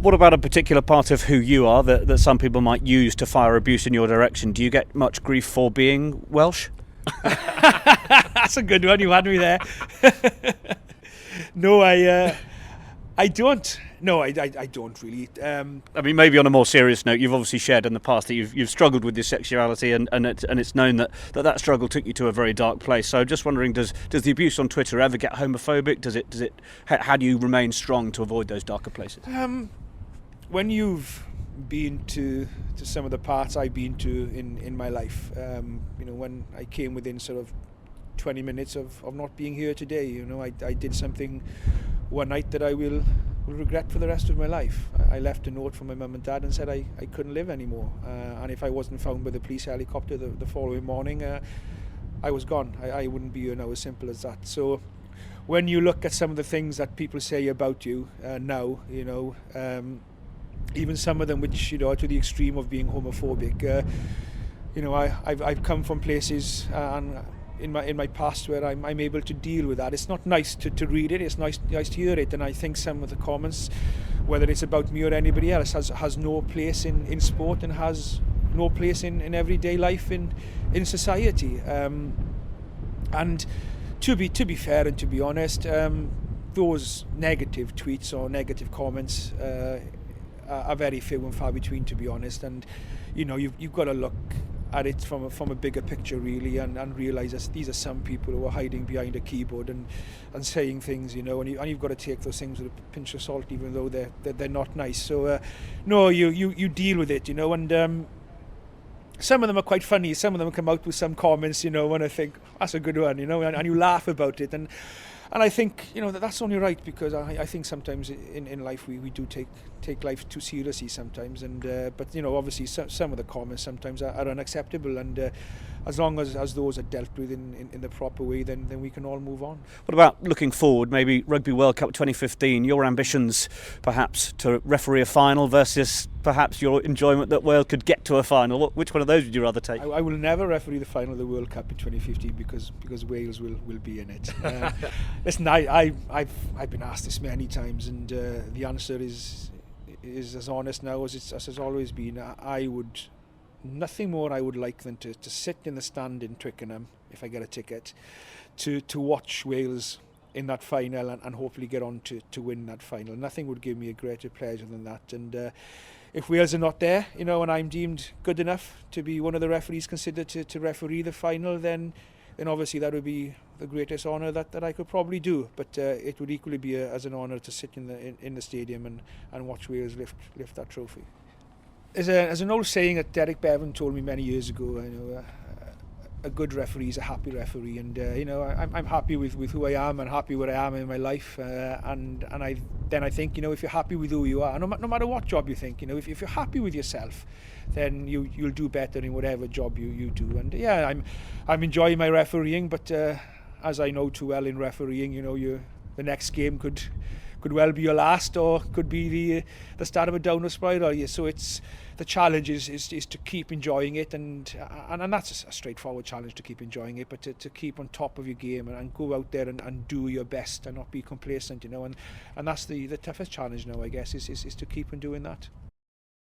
What about a particular part of who you are that some people might use to fire abuse in your direction? Do you get much grief for being Welsh? That's a good one. You had me there. No, I don't. No, I don't really. I mean, maybe on a more serious note, you've obviously shared in the past that you've struggled with your sexuality, and it's known that struggle took you to a very dark place. So I'm just wondering, does the abuse on Twitter ever get homophobic? Does it? How do you remain strong to avoid those darker places? When you've been to some of the parts I've been to in my life, when I came within sort of 20 minutes of not being here today, I did something one night that I will regret for the rest of my life. I left a note for my mum and dad and said I couldn't live anymore, and if I wasn't found by the police helicopter the following morning, I was gone. I wouldn't be here now, as simple as that. So when you look at some of the things that people say about you now, even some of them which to the extreme of being homophobic, I've come from places and in my past where I'm able to deal with that. It's not nice to read it, it's nice to hear it, and I think some of the comments, whether it's about me or anybody else, has no place in sport and has no place in everyday life in society. And to be fair and to be honest, those negative tweets or negative comments are very few and far between, to be honest. And you've got to look at it from a bigger picture, really, and realise that these are some people who are hiding behind a keyboard and saying things, and you've got to take those things with a pinch of salt, even though they're not nice. So no, you deal with it, and some of them are quite funny. Some of them come out with some comments, and I think that's a good one, and you laugh about it, and I think that's only right, because I think sometimes in life we do take life too seriously sometimes, and but obviously some of the comments sometimes are unacceptable, and as long as those are dealt with in the proper way, then we can all move on. What about looking forward, maybe Rugby World Cup 2015, your ambitions perhaps to referee a final versus perhaps your enjoyment that Wales could get to a final? Which one of those would you rather take? I will never referee the final of the World Cup in 2015 because Wales will be in it. Listen, I've been asked this many times, and the answer is as honest now as it's always been. Nothing more I would like than to sit in the stand in Twickenham, if I get a ticket, to watch Wales in that final and hopefully get on to win that final. Nothing would give me a greater pleasure than that. And if Wales are not there, and I'm deemed good enough to be one of the referees considered to referee the final, then obviously that would be the greatest honour that I could probably do. But it would equally be as an honour to sit in the stadium and watch Wales lift that trophy. There's an old saying that Derek Bevan told me many years ago. A good referee is a happy referee, and I'm happy with who I am and happy where I am in my life, and I think if you're happy with who you are, no matter what job you think, if you're happy with yourself, then you'll do better in whatever job you do. And yeah, I'm enjoying my refereeing, but as I know too well in refereeing, the next game could well be your last, or could be the start of a downward spiral. Yeah, so it's the challenge is to keep enjoying it, and that's a straightforward challenge, to keep enjoying it, but to keep on top of your game and go out there and do your best and not be complacent, and that's the toughest challenge now, I guess, is to keep on doing that.